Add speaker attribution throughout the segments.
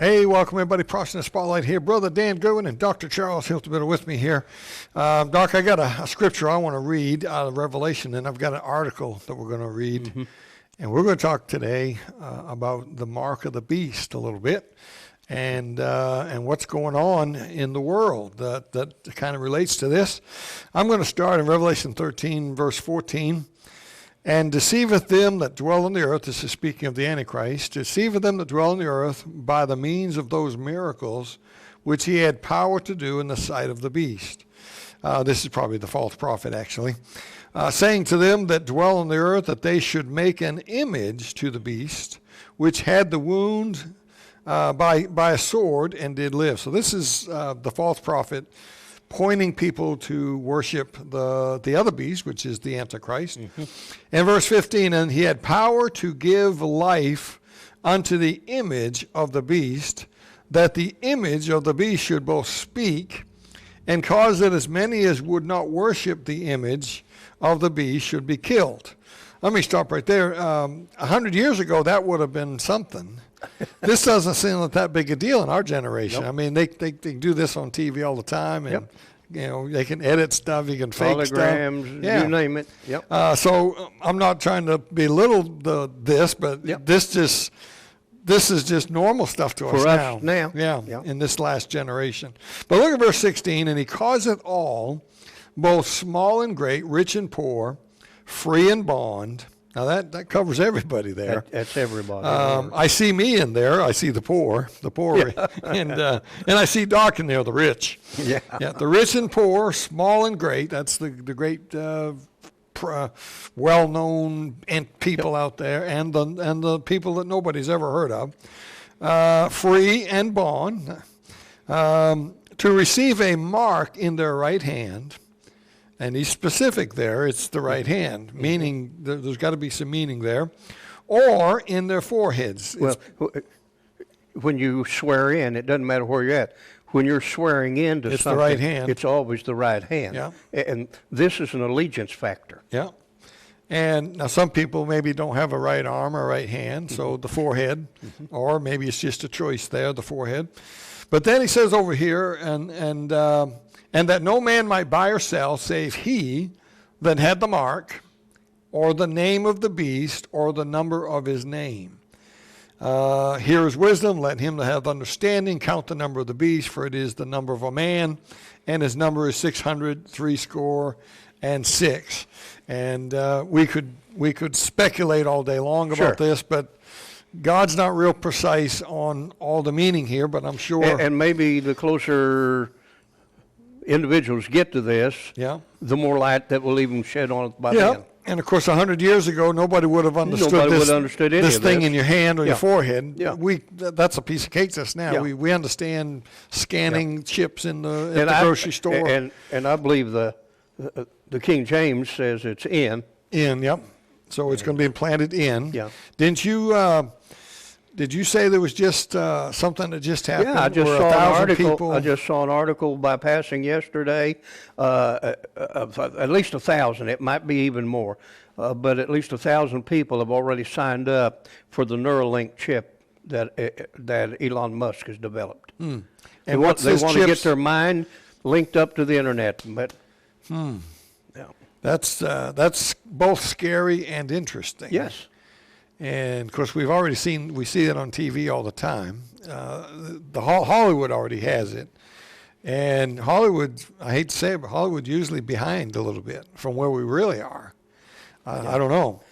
Speaker 1: Hey, welcome everybody. Process Spotlight here. Brother Dan Goodwin and Dr. Charles Hiltibidal with me here. Doc, I got a scripture I want to read out of Revelation, and I've got an article that we're going to read. Mm-hmm. And we're going to talk today about the mark of the beast a little bit and what's going on in the world that kind of relates to this. I'm going to start in Revelation 13, verse 14. And deceiveth them that dwell on the earth, this is speaking of the Antichrist, deceiveth them that dwell on the earth by the means of those miracles which he had power to do in the sight of the beast. This is probably the false prophet, actually. Saying to them that dwell on the earth that they should make an image to the beast, which had the wound by a sword and did live. So this is the false prophet pointing people to worship the other beast, which is the Antichrist. Mm-hmm. In verse 15, and he had power to give life unto the image of the beast, that the image of the beast should both speak and cause that as many as would not worship the image of the beast should be killed. Let me stop right there. 100 years ago, that would have been something. This doesn't seem like that big a deal in our generation. Nope. I mean, they do this on TV all the time, and
Speaker 2: yep.
Speaker 1: You know, they can edit stuff, you can fake
Speaker 2: holograms,
Speaker 1: stuff. Yeah.
Speaker 2: You name it. Yep.
Speaker 1: So I'm not trying to belittle this, but
Speaker 2: yep.
Speaker 1: This is just normal stuff to us now. Yeah,
Speaker 2: yep.
Speaker 1: In this last generation. But look at verse 16, and he causeth all, both small and great, rich and poor, free and bond. Now that covers everybody there.
Speaker 2: That's everybody.
Speaker 1: I see me in there. I see the poor,
Speaker 2: yeah.
Speaker 1: and I see Doc in there, the rich.
Speaker 2: Yeah.
Speaker 1: Yeah. The rich and poor, small and great. That's the great, well-known people
Speaker 2: yep.
Speaker 1: out there, and the people that nobody's ever heard of. Free and bond, to receive a mark in their right hand. And he's specific there. It's the right hand, meaning there's got to be some meaning there, or in their foreheads.
Speaker 2: Well, when you swear in, it doesn't matter where you're at. When you're swearing in to
Speaker 1: it's
Speaker 2: something,
Speaker 1: the right hand.
Speaker 2: It's always the right hand.
Speaker 1: Yeah.
Speaker 2: And this is an allegiance factor.
Speaker 1: Yeah. And now some people maybe don't have a right arm or right hand, so the forehead, or maybe it's just a choice there, the forehead. But then he says over here, and that no man might buy or sell, save he that had the mark, or the name of the beast, or the number of his name. Here is wisdom, let him that hath understanding count the number of the beast, for it is the number of a man, and his number is 666. And we could speculate all day long about this, but God's not real precise on all the meaning here, but I'm sure.
Speaker 2: And maybe the closer individuals get to this, the more light that will even shed on it by then.
Speaker 1: And of course, 100 years ago, nobody would have understood this thing in your hand or your forehead.
Speaker 2: Yeah.
Speaker 1: That's a piece of cake to us now.
Speaker 2: Yeah.
Speaker 1: We understand scanning chips at the grocery store.
Speaker 2: And I believe the King James says it's in.
Speaker 1: In, yep. So it's going to be implanted in.
Speaker 2: Yeah.
Speaker 1: Did you say there was just something that just happened?
Speaker 2: Yeah, I just saw an article by passing yesterday of at least 1,000. It might be even more, but at least 1,000 people have already signed up for the Neuralink chip that Elon Musk has developed.
Speaker 1: And
Speaker 2: they want to get their mind linked up to the internet. But yeah,
Speaker 1: that's both scary and interesting.
Speaker 2: Yes.
Speaker 1: And of course, we see it on TV all the time. The Hollywood already has it, and Hollywood, I hate to say it, but Hollywood usually behind a little bit from where we really are. I don't know.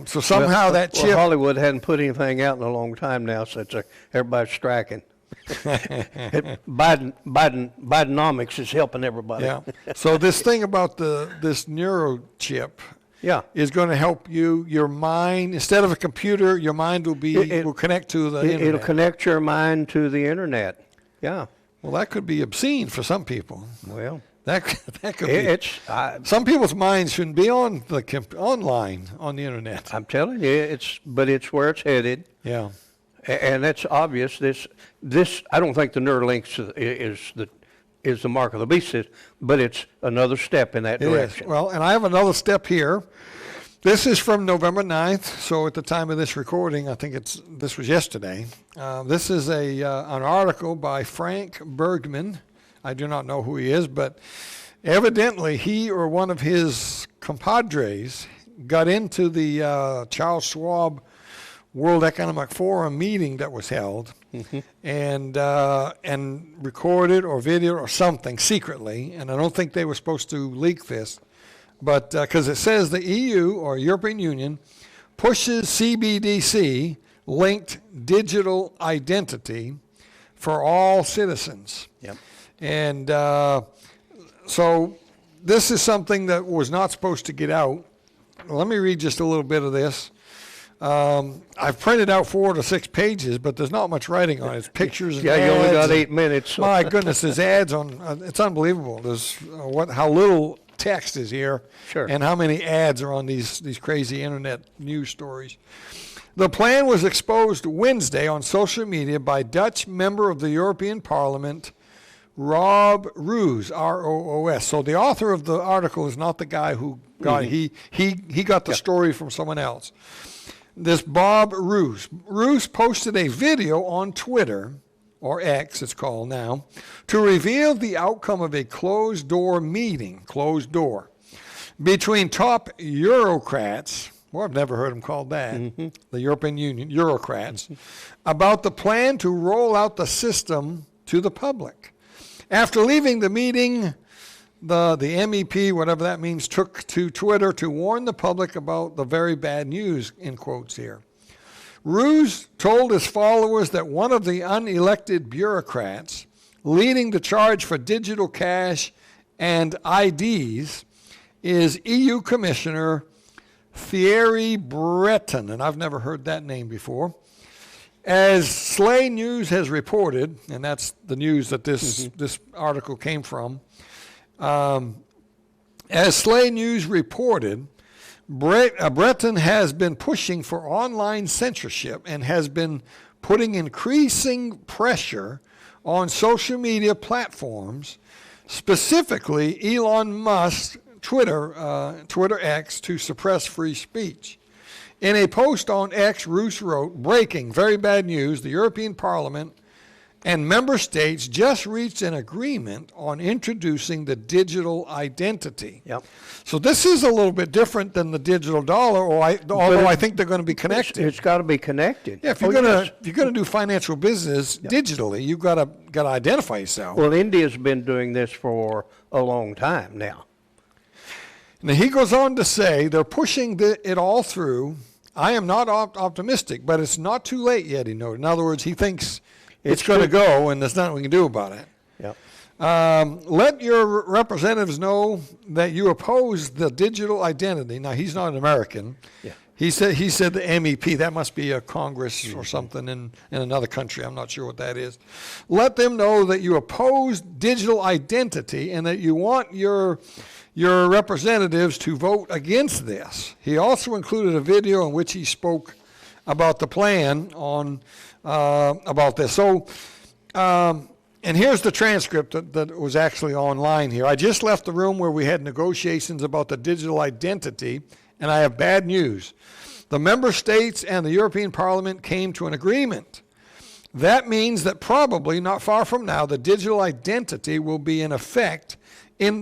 Speaker 1: So somehow that chip.
Speaker 2: Hollywood hadn't put anything out in a long time now, so everybody's striking. Bidenomics is helping everybody.
Speaker 1: Yeah. So this thing about this neurochip.
Speaker 2: Yeah,
Speaker 1: is going to help your mind. Instead of a computer, your mind will connect to the internet.
Speaker 2: It'll connect your mind to the internet. Yeah.
Speaker 1: Well, that could be obscene for some people.
Speaker 2: Well,
Speaker 1: that could be. Some people's minds shouldn't be online on the internet.
Speaker 2: I'm telling you, but it's where it's headed.
Speaker 1: Yeah.
Speaker 2: And that's obvious. This I don't think the Neuralink is the mark of the beast, but it's another step in that direction.
Speaker 1: Well, and I have another step here. This is from November 9th, so at the time of this recording, I think this was yesterday. This is an article by Frank Bergman. I do not know who he is, but evidently he or one of his compadres got into the Charles Schwab World Economic Forum meeting that was held, and recorded or videoed or something secretly, and I don't think they were supposed to leak this. But because it says the EU or European Union pushes CBDC linked digital identity for all citizens.
Speaker 2: Yep.
Speaker 1: And so this is something that was not supposed to get out. Let me read just a little bit of this. I've printed out 4 to 6 pages, but there's not much writing on it. It's pictures and
Speaker 2: yeah,
Speaker 1: ads.
Speaker 2: you only got 8 minutes. So.
Speaker 1: My goodness, there's ads on. It's unbelievable. There's how little text is here,
Speaker 2: sure,
Speaker 1: and how many ads are on these crazy internet news stories. The plan was exposed Wednesday on social media by Dutch member of the European Parliament, Rob Roos, R-O-O-S. So the author of the article is not the guy who got he got the story from someone else. This Bob Roos. Roos posted a video on Twitter, or X it's called now, to reveal the outcome of a closed-door meeting, between top Eurocrats, well, I've never heard them called that, the European Union, Eurocrats, about the plan to roll out the system to the public. After leaving the meeting, the MEP, whatever that means, took to Twitter to warn the public about the very bad news, in quotes here. Roos told his followers that one of the unelected bureaucrats leading the charge for digital cash and IDs is EU Commissioner Thierry Breton, and I've never heard that name before. As Slay News has reported, and that's the news that this article came from, as Slay News reported, Breton has been pushing for online censorship and has been putting increasing pressure on social media platforms, specifically Elon Musk's Twitter X, to suppress free speech. In a post on X, Roos wrote, "Breaking, very bad news, the European Parliament and member states just reached an agreement on introducing the digital identity."
Speaker 2: Yep.
Speaker 1: So this is a little bit different than the digital dollar, although I think they're going to be connected.
Speaker 2: It's got to be connected.
Speaker 1: Yeah, if you're going to do financial business digitally, you've got to identify yourself.
Speaker 2: Well, India's been doing this for a long time now.
Speaker 1: Now he goes on to say they're pushing it all through. I am not optimistic, but it's not too late yet, he noted. In other words, he thinks it's going to go, and there's nothing we can do about it.
Speaker 2: Yep.
Speaker 1: Let your representatives know that you oppose the digital identity. Now, he's not an American.
Speaker 2: Yeah.
Speaker 1: He said the MEP. That must be a Congress or something in another country. I'm not sure what that is. Let them know that you oppose digital identity and that you want your representatives to vote against this. He also included a video in which he spoke about the plan on about this. So, and here's the transcript that was actually online here. I just left the room where we had negotiations about the digital identity, and I have bad news. The member states and the European Parliament came to an agreement. That means that probably not far from now, the digital identity will be in effect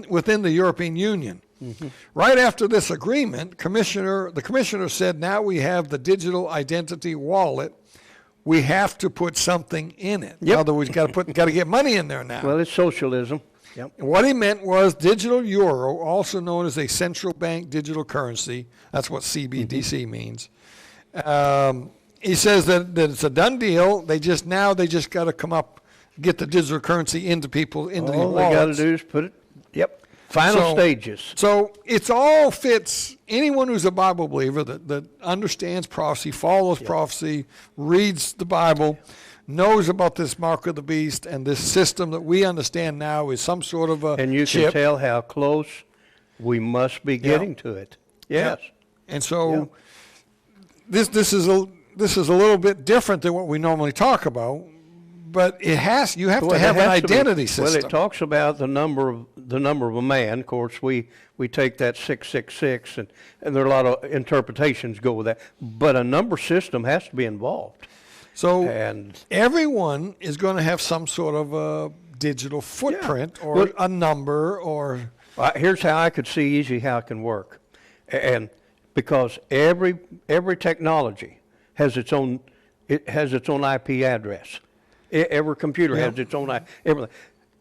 Speaker 1: within the European Union. Right after this agreement, the commissioner said, now we have the digital identity wallet. We have to put something in it.
Speaker 2: Yep.
Speaker 1: In other words, got to get money in there now.
Speaker 2: Well, it's socialism. Yep.
Speaker 1: And what he meant was digital euro, also known as a central bank digital currency. That's what CBDC means. He says that it's a done deal. They just got to get the digital currency into people, into the wallets.
Speaker 2: All they got to do is put it. Yep. Final stages.
Speaker 1: So it's all fits. Anyone who's a Bible believer that understands prophecy, follows prophecy, reads the Bible, knows about this mark of the beast and this system that we understand now is some sort of a
Speaker 2: And you
Speaker 1: chip.
Speaker 2: can tell how close we must be getting to it. Yes.
Speaker 1: And so this is a little bit different than what we normally talk about. But you have to have an identity system.
Speaker 2: Well, it talks about the number of the number of a man. Of course, we take that 666, and there are a lot of interpretations go with that. But a number system has to be involved.
Speaker 1: So
Speaker 2: and
Speaker 1: everyone is going to have some sort of a digital footprint or a number or...
Speaker 2: Here's how I could see easy how it can work. And because every technology has its own IP address. Every computer has its own everything.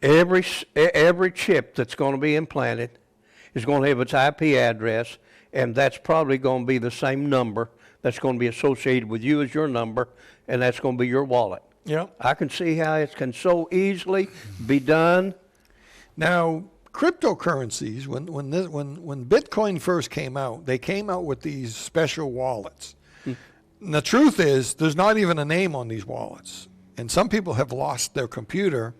Speaker 2: Every chip that's going to be implanted is going to have its IP address, and that's probably going to be the same number that's going to be associated with you as your number, and that's going to be your wallet.
Speaker 1: Yeah.
Speaker 2: I can see how it can so easily be done.
Speaker 1: Now, cryptocurrencies, when Bitcoin first came out, they came out with these special wallets. And the truth is, there's not even a name on these wallets. And some people have lost their computer,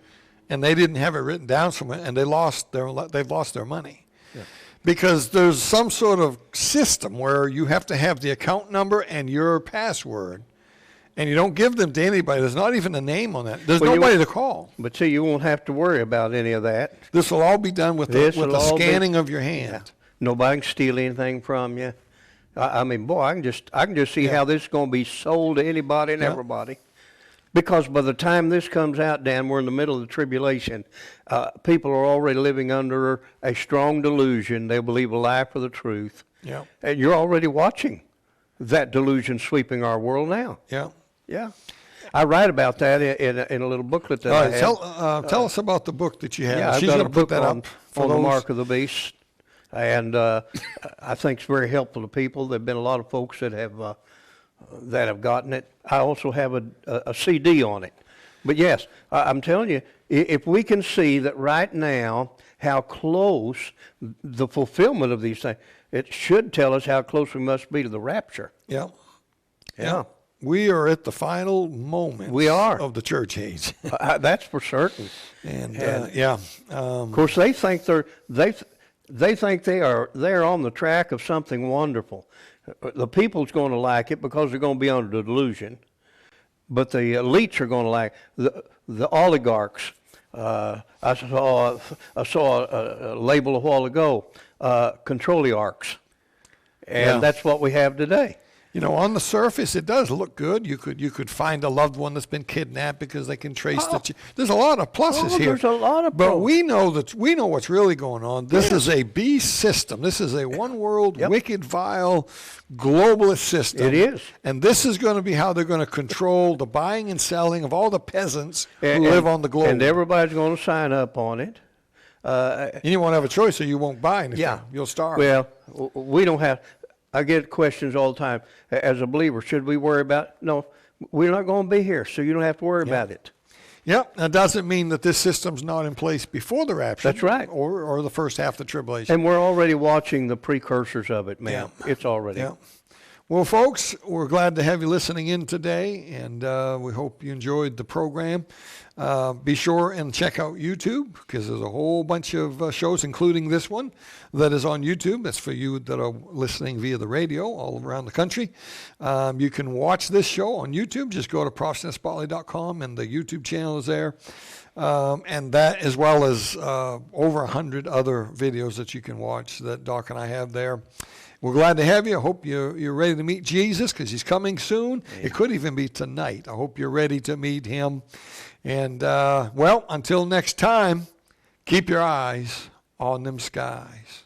Speaker 1: and they didn't have it written down somewhere, and they've lost their money. Yeah. Because there's some sort of system where you have to have the account number and your password, and you don't give them to anybody. There's not even a name on that. There's nobody to call.
Speaker 2: But see, you won't have to worry about any of that.
Speaker 1: This will all be done with the scanning of your hand.
Speaker 2: Yeah. Nobody can steal anything from you. I mean, boy, I can just see how this is going to be sold to anybody and everybody. Because by the time this comes out, Dan, we're in the middle of the tribulation. People are already living under a strong delusion. They believe a lie for the truth.
Speaker 1: Yeah.
Speaker 2: And you're already watching that delusion sweeping our world now.
Speaker 1: Yeah.
Speaker 2: Yeah. I write about that in a little booklet that I have.
Speaker 1: Tell us about the book that you have.
Speaker 2: Yeah,
Speaker 1: She's
Speaker 2: I've got
Speaker 1: going
Speaker 2: a
Speaker 1: to put
Speaker 2: book
Speaker 1: that
Speaker 2: on
Speaker 1: up for
Speaker 2: the mark of the beast. And I think it's very helpful to people. There have been a lot of folks that have gotten it. I also have a CD on it. But yes, I'm telling you, if we can see that right now how close the fulfillment of these things, it should tell us how close we must be to the rapture.
Speaker 1: Yeah.
Speaker 2: Yeah.
Speaker 1: We are at the final moment of the church age.
Speaker 2: That's for certain.
Speaker 1: And
Speaker 2: of course, they think they're on the track of something wonderful. The people's going to like it because they're going to be under the delusion, but the elites are going to like the oligarchs. I saw a label a while ago, controliarchs, and that's what we have today.
Speaker 1: You know, on the surface, it does look good. You could find a loved one that's been kidnapped because they can trace there's a lot of pluses here.
Speaker 2: There's a lot of
Speaker 1: but we know what's really going on. This is a beast system. This is a one world, wicked, vile, globalist system.
Speaker 2: It is.
Speaker 1: And this is going to be how they're going to control the buying and selling of all the peasants who live on the globe.
Speaker 2: And everybody's going to sign up on it.
Speaker 1: You won't have a choice, or you won't buy anything. Yeah. You'll starve.
Speaker 2: Well, we don't have. I get questions all the time. As a believer, should we worry about it? No, we're not going to be here, so you don't have to worry about it.
Speaker 1: Yeah, that doesn't mean that this system's not in place before the rapture.
Speaker 2: That's right.
Speaker 1: Or the first half of the tribulation.
Speaker 2: And we're already watching the precursors of it, man. Yeah. It's already.
Speaker 1: Yeah. Well, folks, we're glad to have you listening in today, and we hope you enjoyed the program. Be sure and check out YouTube, because there's a whole bunch of shows, including this one, that is on YouTube. That's for you that are listening via the radio all around the country. You can watch this show on YouTube. Just go to ProtestantSpotlight.com, and the YouTube channel is there. And that, as well as over 100 other videos that you can watch that Doc and I have there. We're glad to have you. I hope you're ready to meet Jesus, because he's coming soon. Yeah. It could even be tonight. I hope you're ready to meet him. And, well, until next time, keep your eyes on them skies.